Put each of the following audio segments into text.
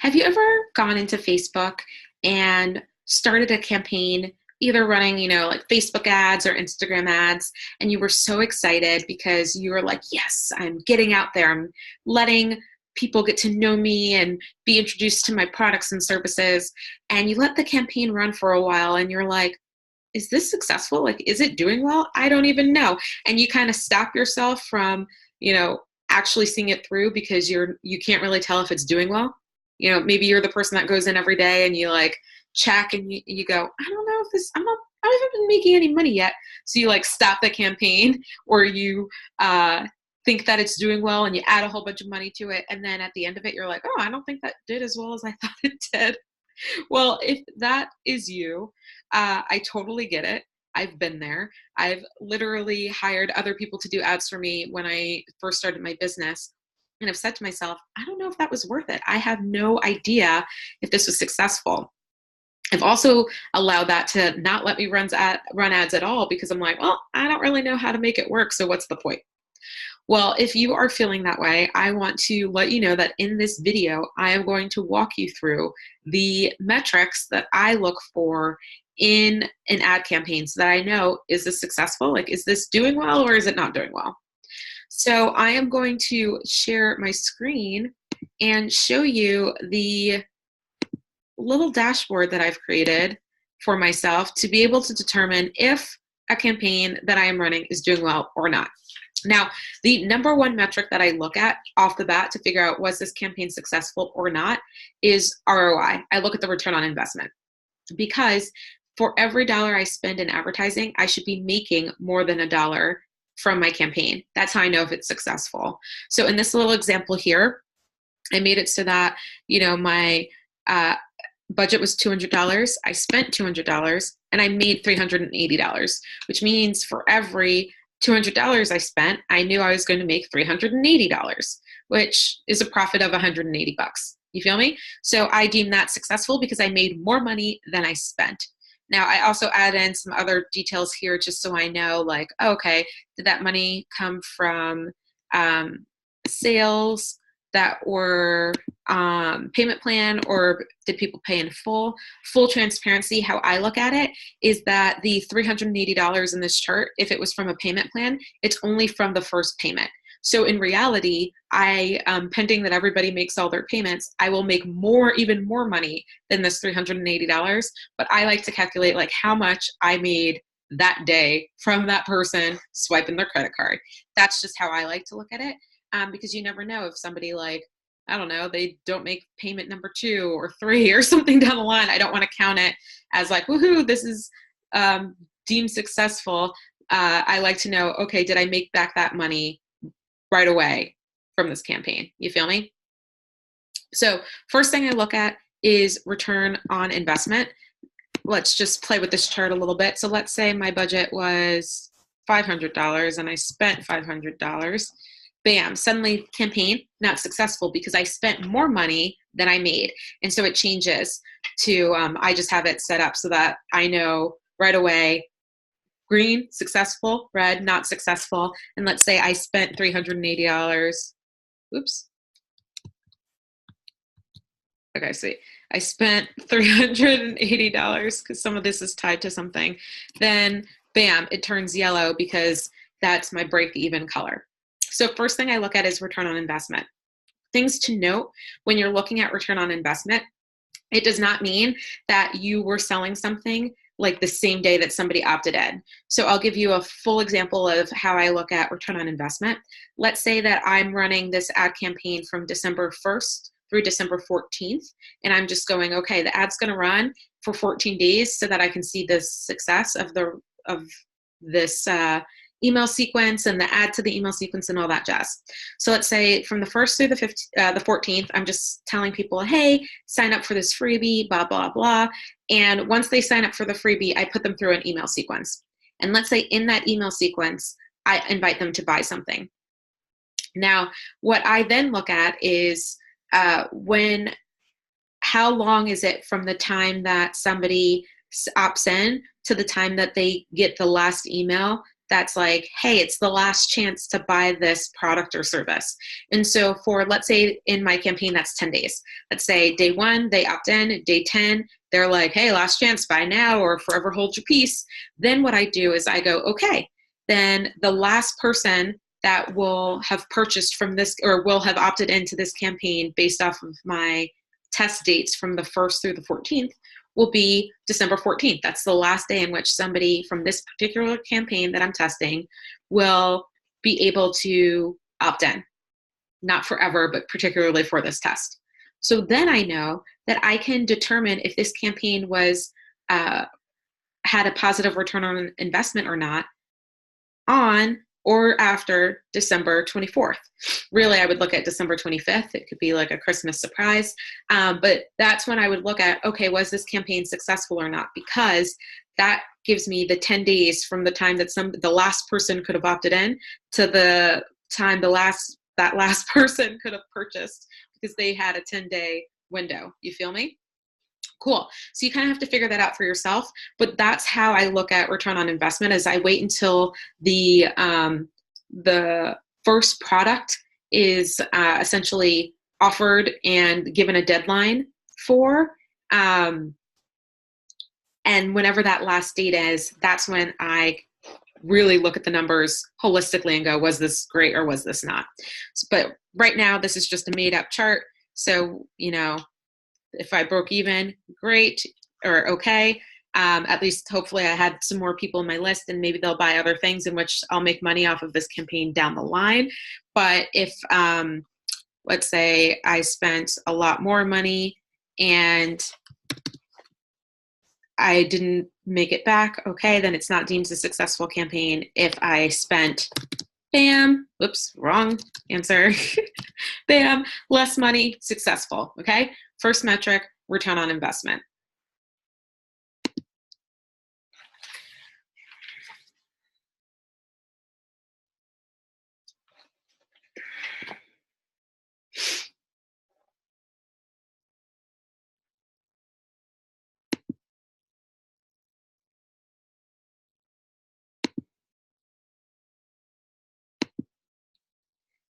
Have you ever gone into Facebook and started a campaign, either running, like Facebook ads or Instagram ads, and you were so excited because you were like, yes, I'm getting out there. I'm letting people get to know me and be introduced to my products and services. And you let the campaign run for a while and you're like, is this successful? Like, is it doing well? I don't even know. And you kind of stop yourself from, actually seeing it through because you can't really tell if it's doing well. Maybe you're the person that goes in every day and you like check and you go, I don't know if this, I haven't been making any money yet. So you like stop the campaign, or you think that it's doing well and you add a whole bunch of money to it. And then at the end of it, you're like, oh, I don't think that did as well as I thought it did. Well, if that is you, I totally get it. I've been there. I've literally hired other people to do ads for me when I first started my business. And I've said to myself, I don't know if that was worth it. I have no idea if this was successful. I've also allowed that to not let me run ads at all because I'm like, well, I don't really know how to make it work. So what's the point? Well, if you are feeling that way, I want to let you know that in this video, I am going to walk you through the metrics that I look for in an ad campaign so that I know, is this successful? Like, is this doing well or is it not doing well? So I am going to share my screen and show you the little dashboard that I've created for myself to be able to determine if a campaign that I am running is doing well or not. Now, the number one metric that I look at off the bat to figure out was this campaign successful or not is ROI. I look at the return on investment, because for every dollar I spend in advertising, I should be making more than $1 from my campaign. That's how I know if it's successful. So in this little example here, I made it so that, my budget was $200. I spent $200 and I made $380, which means for every $200 I spent, I knew I was going to make $380, which is a profit of 180 bucks. You feel me? So I deem that successful because I made more money than I spent. Now, I also add in some other details here just so I know, like, okay, did that money come from sales that were payment plan, or did people pay in full? Full transparency, how I look at it is that the $380 in this chart, if it was from a payment plan, it's only from the first payment. So in reality, pending that everybody makes all their payments, I will make even more money than this $380. But I like to calculate like how much I made that day from that person swiping their credit card. That's just how I like to look at it. Because you never know if somebody, like, I don't know, they don't make payment number 2 or 3 or something down the line. I don't want to count it as like, woohoo, this is deemed successful. I like to know, okay, did I make back that money right away from this campaign? You feel me? So first thing I look at is return on investment. Let's just play with this chart a little bit. So let's say my budget was $500 and I spent $500. Bam, suddenly campaign not successful because I spent more money than I made. And so it changes to, I just have it set up so that I know right away, green, successful, red, not successful. And let's say I spent $380. Oops. Okay, see, I spent $380 because some of this is tied to something. Then bam, it turns yellow because that's my break-even color. So first thing I look at is return on investment. Things to note when you're looking at return on investment, it does not mean that you were selling something like the same day that somebody opted in. So I'll give you a full example of how I look at return on investment. Let's say that I'm running this ad campaign from December 1st through December 14th, and I'm just going, okay, the ad's going to run for 14 days so that I can see the success of this email sequence and the add to the email sequence and all that jazz. So let's say from the 1st through the 14th, I'm just telling people, hey, sign up for this freebie, blah, blah, blah. And once they sign up for the freebie, I put them through an email sequence. And let's say in that email sequence, I invite them to buy something. Now, what I then look at is how long is it from the time that somebody opts in to the time that they get the last email that's like, hey, it's the last chance to buy this product or service. And so for, let's say in my campaign, that's 10 days. Let's say day 1, they opt in. Day 10, they're like, hey, last chance, buy now or forever hold your peace. Then what I do is I go, okay, then the last person that will have purchased from this or will have opted into this campaign based off of my test dates from the 1st through the 14th will be December 14th. That's the last day in which somebody from this particular campaign that I'm testing will be able to opt in. Not forever, but particularly for this test. So then I know that I can determine if this campaign was had a positive return on investment or not on or after December 24th. Really, I would look at December 25th. It could be like a Christmas surprise. But that's when I would look at, okay, was this campaign successful or not? Because that gives me the 10 days from the time that the last person could have opted in to the time that last person could have purchased, because they had a 10-day window. You feel me? Cool. So you kind of have to figure that out for yourself, but that's how I look at return on investment. Is I wait until the first product is essentially offered and given a deadline for, and whenever that last date is, that's when I really look at the numbers holistically and go, was this great or was this not? But right now, this is just a made up chart. So, if I broke even, great, or okay. At least hopefully I had some more people in my list, and maybe they'll buy other things in which I'll make money off of this campaign down the line. But if, let's say I spent a lot more money and I didn't make it back, okay, then it's not deemed a successful campaign. If I spent, bam, whoops, wrong answer, bam, less money, successful, okay? First metric, return on investment.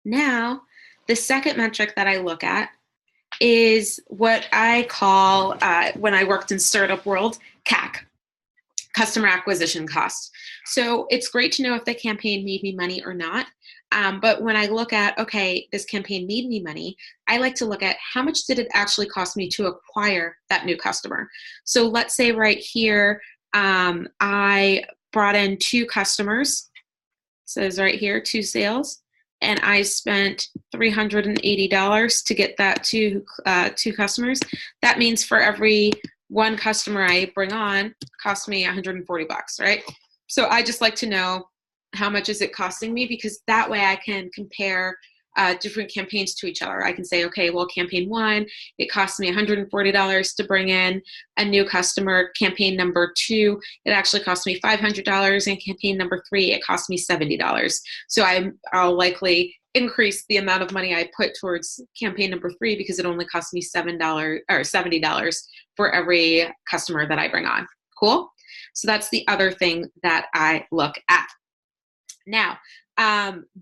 Now, the second metric that I look at is what I call, when I worked in startup world, CAC, customer acquisition cost. So it's great to know if the campaign made me money or not. But when I look at, okay, this campaign made me money, I like to look at how much did it actually cost me to acquire that new customer. So let's say right here, I brought in 2 customers. It says right here, 2 sales. And I spent $380 to get that 2 customers. That means for every 1 customer I bring on, cost me $140, right? So I just like to know how much is it costing me, because that way I can compare different campaigns to each other. I can say, okay, well, campaign 1, it cost me $140 to bring in a new customer. Campaign number 2, it actually cost me $500, and campaign number 3, it cost me $70. So I'll likely increase the amount of money I put towards campaign number 3 because it only cost me $7 or $70 for every customer that I bring on. Cool? So that's the other thing that I look at. Now,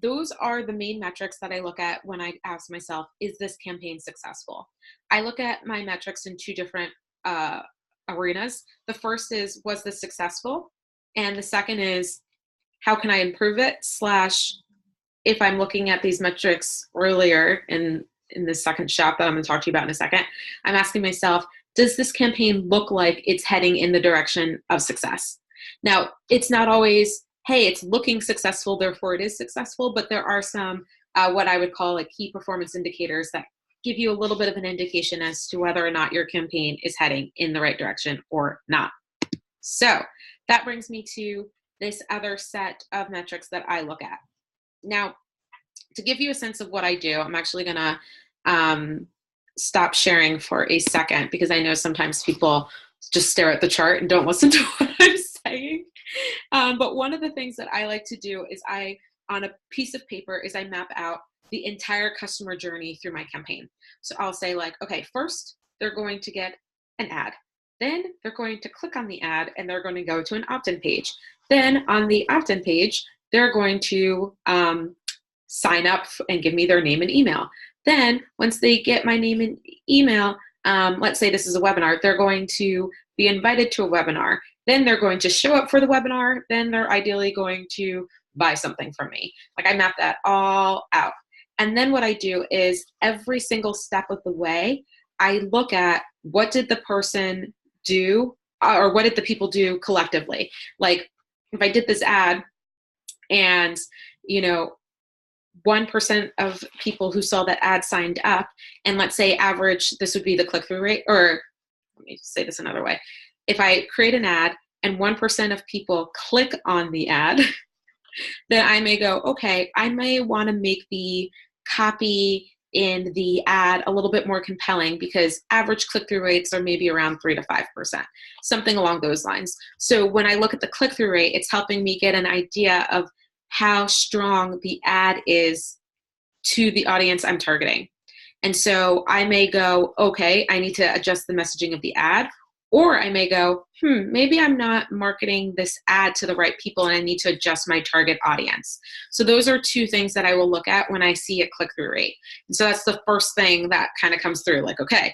those are the main metrics that I look at when I ask myself, is this campaign successful? I look at my metrics in 2 different arenas. The first is, was this successful? And the second is, how can I improve it? / if I'm looking at these metrics earlier in the second shop that I'm going to talk to you about in a second, I'm asking myself, does this campaign look like it's heading in the direction of success? Now, it's not always, hey, it's looking successful, therefore it is successful, but there are some what I would call like key performance indicators that give you a little bit of an indication as to whether or not your campaign is heading in the right direction or not. So that brings me to this other set of metrics that I look at. Now, to give you a sense of what I do, I'm actually going to stop sharing for a second, because I know sometimes people just stare at the chart and don't listen to what I'm saying. But one of the things that I like to do is on a piece of paper, I map out the entire customer journey through my campaign. So I'll say like, okay, first, they're going to get an ad. Then they're going to click on the ad and they're going to go to an opt-in page. Then on the opt-in page, they're going to sign up and give me their name and email. Then once they get my name and email, let's say this is a webinar, they're going to be invited to a webinar. Then they're going to show up for the webinar. Then they're ideally going to buy something from me. Like I map that all out. And then what I do is every single step of the way, I look at what did the person do or what did the people do collectively. Like if I did this ad and, 1% of people who saw that ad signed up, and let's say average, this would be the click-through rate, or let me say this another way. If I create an ad and 1% of people click on the ad, then I may go, okay, I may want to make the copy in the ad a little bit more compelling because average click-through rates are maybe around 3 to 5%, something along those lines. So when I look at the click-through rate, it's helping me get an idea of how strong the ad is to the audience I'm targeting. And so I may go, okay, I need to adjust the messaging of the ad, or I may go, maybe I'm not marketing this ad to the right people and I need to adjust my target audience. So those are two things that I will look at when I see a click-through rate. And so that's the first thing that kind of comes through, like, okay,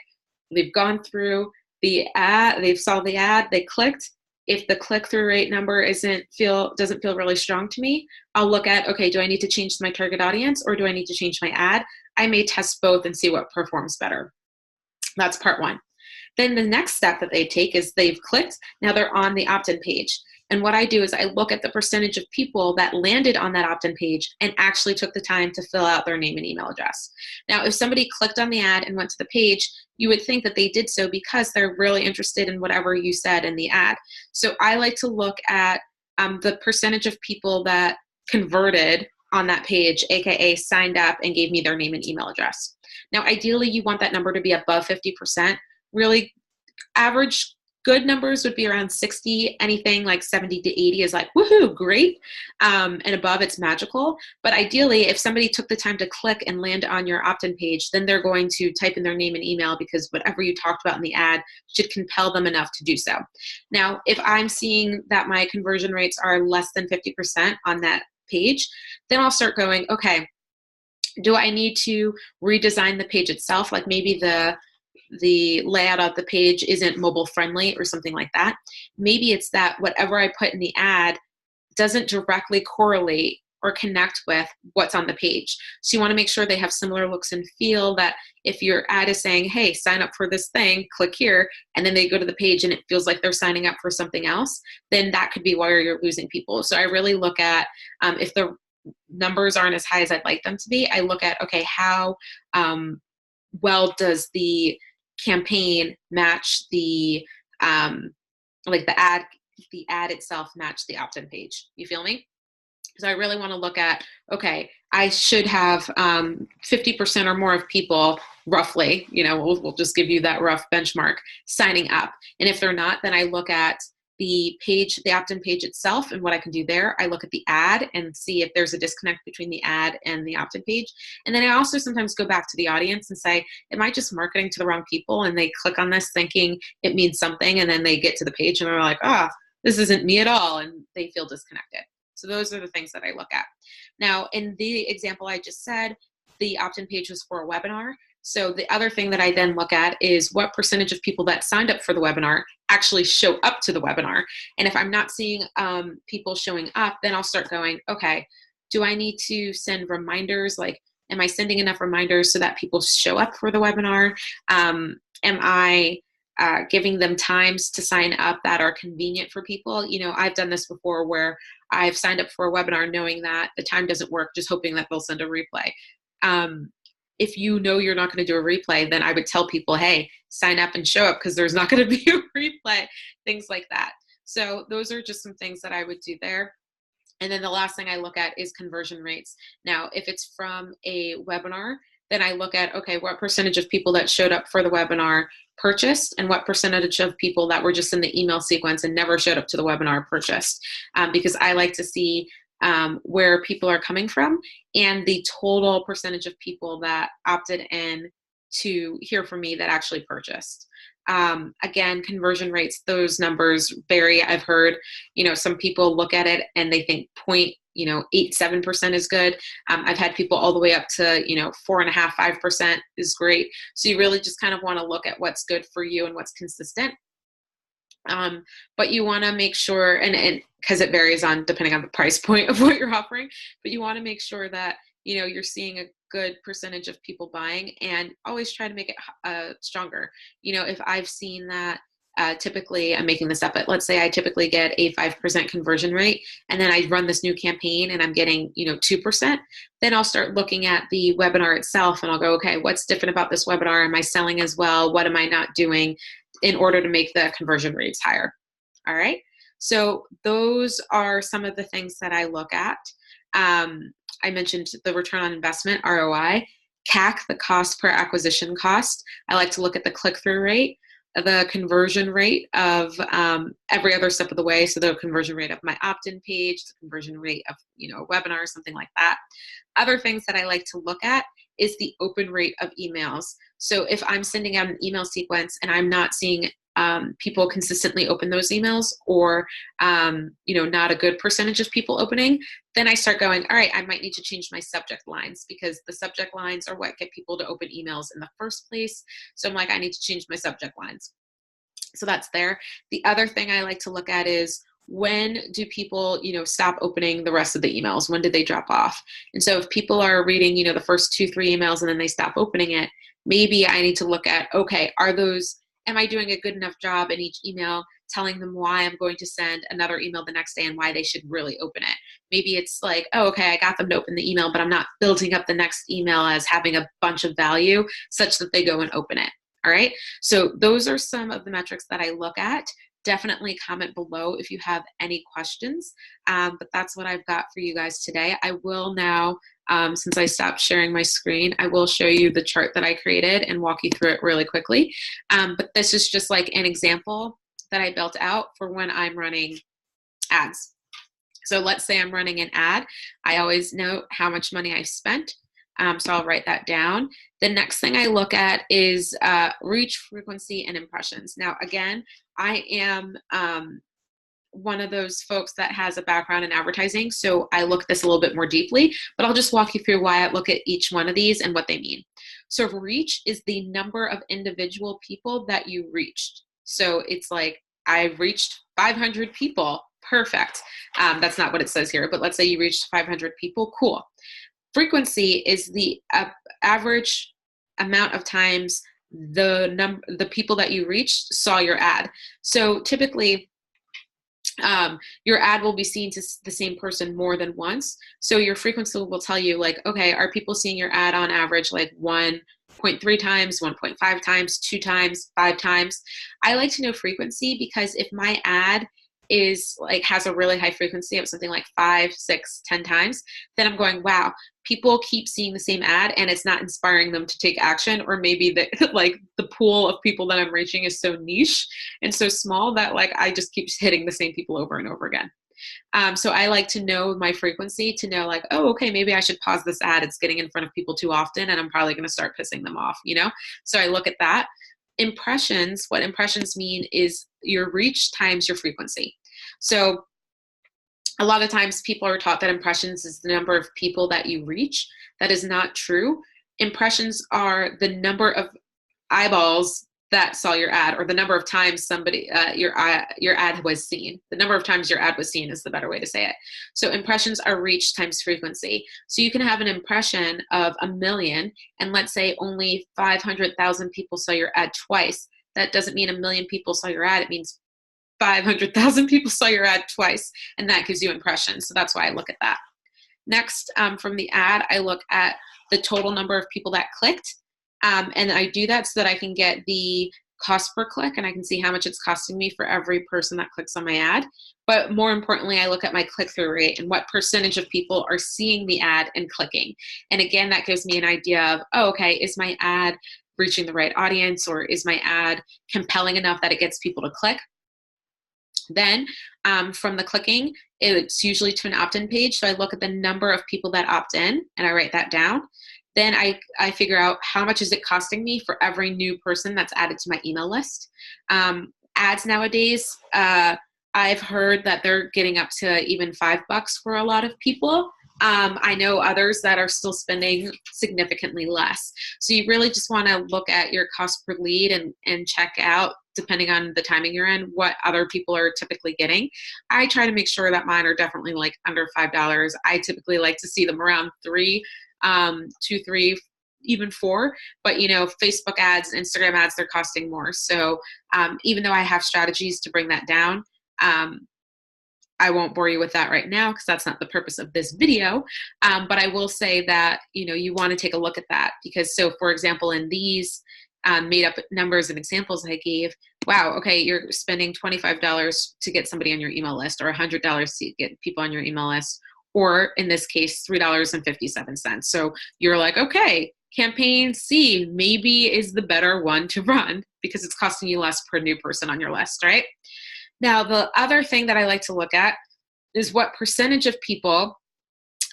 they've gone through the ad, they've saw the ad, they clicked. If the click-through rate number doesn't feel really strong to me, I'll look at, okay, do I need to change my target audience or do I need to change my ad? I may test both and see what performs better. That's part one. Then the next step that they take is they've clicked, now they're on the opt-in page. And what I do is I look at the percentage of people that landed on that opt-in page and actually took the time to fill out their name and email address. Now, if somebody clicked on the ad and went to the page, you would think that they did so because they're really interested in whatever you said in the ad. So I like to look at the percentage of people that converted on that page, aka signed up and gave me their name and email address. Now, ideally, you want that number to be above 50%. Really, average good numbers would be around 60. Anything like 70 to 80 is like, woohoo, great. And above, it's magical. But ideally, if somebody took the time to click and land on your opt-in page, then they're going to type in their name and email because whatever you talked about in the ad should compel them enough to do so. Now, if I'm seeing that my conversion rates are less than 50% on that page, then I'll start going, okay, do I need to redesign the page itself? Like maybe the layout of the page isn't mobile friendly or something like that. Maybe it's that whatever I put in the ad doesn't directly correlate or connect with what's on the page. So you want to make sure they have similar looks and feel, that if your ad is saying, hey, sign up for this thing, click here, and then they go to the page and it feels like they're signing up for something else, then that could be where you're losing people. So I really look at if the numbers aren't as high as I'd like them to be, I look at, okay, how well does the campaign match the ad itself match the opt-in page. You feel me? So I really want to look at, okay, I should have 50% or more of people roughly, we'll just give you that rough benchmark, signing up. And if they're not, then I look at the page, the opt-in page itself and what I can do there. I look at the ad and see if there's a disconnect between the ad and the opt-in page. And then I also sometimes go back to the audience and say, am I just marketing to the wrong people? And they click on this thinking it means something. And then they get to the page and they're like, this isn't me at all. And they feel disconnected. So those are the things that I look at. Now, in the example I just said, the opt-in page was for a webinar. So the other thing that I then look at is what percentage of people that signed up for the webinar actually show up to the webinar. And if I'm not seeing people showing up, then I'll start going, okay, do I need to send reminders? Like, am I sending enough reminders so that people show up for the webinar? Am I giving them times to sign up that are convenient for people? I've done this before where I've signed up for a webinar knowing that the time doesn't work, just hoping that they'll send a replay. If you know you're not going to do a replay, then I would tell people, hey, sign up and show up because there's not going to be a replay, things like that. So those are just some things that I would do there. And then the last thing I look at is conversion rates. Now, if it's from a webinar, then I look at, okay, what percentage of people that showed up for the webinar purchased and what percentage of people that were just in the email sequence and never showed up to the webinar purchased. Because I like to see where people are coming from and the total percentage of people that opted in to hear from me that actually purchased. Again, conversion rates, those numbers vary. I've heard, some people look at it and they think 0.87% is good. I've had people all the way up to 4.5%, 5% is great. So you really just kind of want to look at what's good for you and what's consistent. But you want to make sure, and because it varies depending on the price point of what you're offering, but you want to make sure that you're seeing a good percentage of people buying, and always try to make it stronger. If I've seen that, typically, I'm making this up, but let's say I typically get a 5% conversion rate, and then I run this new campaign and I'm getting 2%, then I'll start looking at the webinar itself and I'll go, okay, what's different about this webinar? Am I selling as well? What am I not doing in order to make the conversion rates higher? All right. So those are some of the things that I look at. I mentioned the return on investment, ROI, CAC, the cost per acquisition cost. I like to look at the click-through rate, the conversion rate of every other step of the way. So the conversion rate of my opt-in page, the conversion rate of a webinar, something like that. Other things that I like to look at is the open rate of emails. So if I'm sending out an email sequence and I'm not seeing people consistently open those emails, or not a good percentage of people opening, then I start going, all right, I might need to change my subject lines, because the subject lines are what get people to open emails in the first place. So I'm like, I need to change my subject lines. So that's there. The other thing I like to look at is, when do people, stop opening the rest of the emails? When did they drop off? And so if people are reading, the first 2-3 emails and then they stop opening it, maybe I need to look at, okay, am I doing a good enough job in each email telling them why I'm going to send another email the next day and why they should really open it? Maybe it's like, oh, okay, I got them to open the email, but I'm not building up the next email as having a bunch of value such that they go and open it. All right. So those are some of the metrics that I look at. Definitely comment below if you have any questions. But that's what I've got for you guys today. I will now, since I stopped sharing my screen, I will show you the chart that I created and walk you through it really quickly. But this is just like an example that I built out for when I'm running ads. So let's say I'm running an ad. I always note how much money I've spent. So I'll write that down. The next thing I look at is reach, frequency, and impressions. Now, again, I am one of those folks that has a background in advertising, so I look at this a little bit more deeply, but I'll just walk you through why I look at each one of these and what they mean. So reach is the number of individual people that you reached. So it's like, I've reached 500 people. Perfect. That's not what it says here, but let's say you reached 500 people. Cool. Frequency is the average amount of times the people that you reached saw your ad. So typically, your ad will be seen to the same person more than once. So your frequency will tell you, like, okay, are people seeing your ad on average like 1.3 times, 1.5 times, 2 times, 5 times? I like to know frequency, because if my ad has a really high frequency of something like 5, 6, 10 times, then I'm going, wow, people keep seeing the same ad and it's not inspiring them to take action. Or maybe the pool of people that I'm reaching is so niche and so small that I just keep hitting the same people over and over again. So I like to know my frequency to know, like, oh, okay, maybe I should pause this ad. It's getting in front of people too often and I'm probably going to start pissing them off, So I look at that. Impressions, what impressions mean is your reach times your frequency. So a lot of times people are taught that impressions is the number of people that you reach. That is not true. Impressions are the number of eyeballs that saw your ad, or the number of times your ad was seen. The number of times your ad was seen is the better way to say it. So impressions are reach times frequency. So you can have an impression of 1 million, and let's say only 500,000 people saw your ad twice. That doesn't mean 1 million people saw your ad. It means 500,000 people saw your ad twice, and that gives you impressions. So that's why I look at that. Next, from the ad, I look at the total number of people that clicked. And I do that so that I can get the cost per click, and I can see how much it's costing me for every person that clicks on my ad. But more importantly, I look at my click-through rate and what percentage of people are seeing the ad and clicking. And again, that gives me an idea of, oh, okay, is my ad reaching the right audience, or is my ad compelling enough that it gets people to click? Then from the clicking, it's usually to an opt-in page. So I look at the number of people that opt in and I write that down. Then I figure out how much is it costing me for every new person that's added to my email list. Ads nowadays, I've heard that they're getting up to even $5 for a lot of people. I know others that are still spending significantly less. So you really just want to look at your cost per lead and check out, depending on the timing you're in, what other people are typically getting. I try to make sure that mine are definitely like under $5. I typically like to see them around 3, 2, 3, even 4. But you know, Facebook ads, Instagram ads, they're costing more. So even though I have strategies to bring that down, I won't bore you with that right now because that's not the purpose of this video. But I will say that, you know, you want to take a look at that because, so for example, in these made up numbers and examples I gave, wow, okay, you're spending $25 to get somebody on your email list, or $100 to get people on your email list, or in this case, $3.57. So you're like, okay, campaign C maybe is the better one to run because it's costing you less per new person on your list, right? Now, the other thing that I like to look at is what percentage of people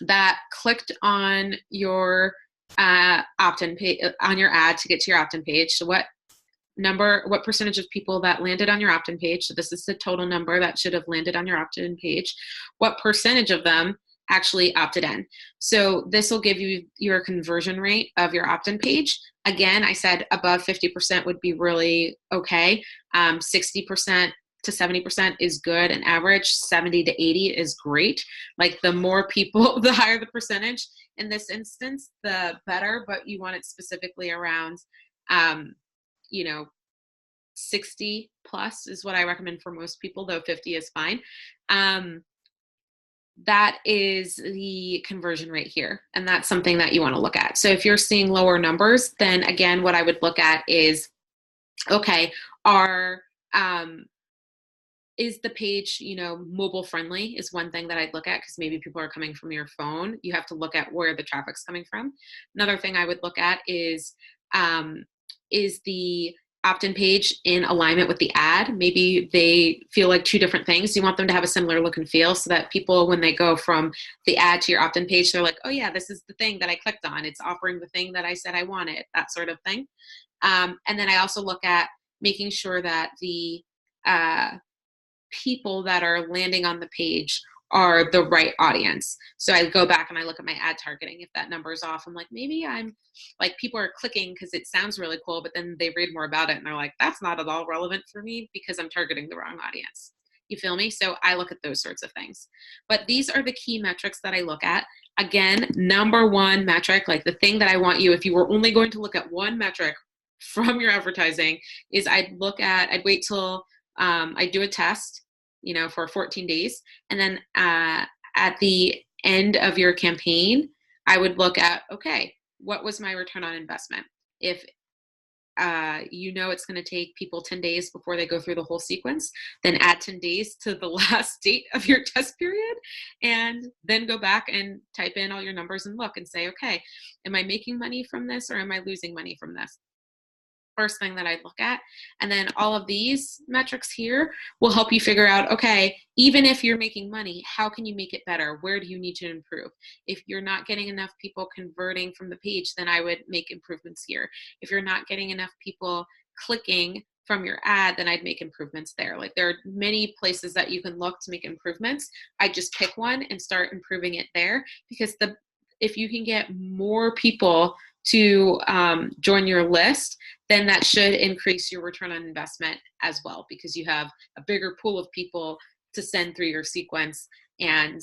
that clicked on your opt-in page, on your ad to get to your opt-in page. So what percentage of people that landed on your opt-in page, so this is the total number that should have landed on your opt-in page, what percentage of them actually opted in. So this will give you your conversion rate of your opt-in page. Again, I said above 50% would be really okay. 60% to 70% is good and average. 70 to 80 is great. Like the more people, the higher the percentage in this instance, the better, but you want it specifically around, you know, 60 plus is what I recommend for most people, though 50 is fine. That is the conversion rate here. And that's something that you want to look at. So if you're seeing lower numbers, then again, what I would look at is, okay, is the page, you know, mobile friendly is one thing that I'd look at because maybe people are coming from your phone. You have to look at where the traffic's coming from. Another thing I would look at is the opt-in page in alignment with the ad? Maybe they feel like two different things. You want them to have a similar look and feel so that people, when they go from the ad to your opt-in page, they're like, oh yeah, this is the thing that I clicked on. It's offering the thing that I said I wanted, that sort of thing. And then I also look at making sure that the people that are landing on the page are the right audience. So I go back and I look at my ad targeting. If that number is off, I'm like, maybe I'm like, people are clicking because it sounds really cool, but then they read more about it and they're like, that's not at all relevant for me because I'm targeting the wrong audience. You feel me? So I look at those sorts of things. But these are the key metrics that I look at. Again, number one metric, like the thing that I want you, if you were only going to look at one metric from your advertising, is I'd wait till I do a test, you know, for 14 days. And then at the end of your campaign, I would look at, okay, what was my return on investment? If you know it's going to take people 10 days before they go through the whole sequence, then add 10 days to the last date of your test period, and then go back and type in all your numbers and look and say, okay, am I making money from this or am I losing money from this? First thing that I'd look at. And then all of these metrics here will help you figure out, okay, even if you're making money, how can you make it better? Where do you need to improve? If you're not getting enough people converting from the page, then I would make improvements here. If you're not getting enough people clicking from your ad, then I'd make improvements there. Like there are many places that you can look to make improvements. I just pick one and start improving it there, because if you can get more people to join your list, then that should increase your return on investment as well, because you have a bigger pool of people to send through your sequence and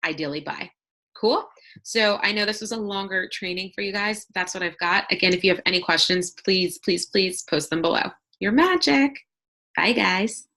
ideally buy. Cool. So I know this was a longer training for you guys. That's what I've got. Again, if you have any questions, please, please, please post them below. You're magic. Bye, guys.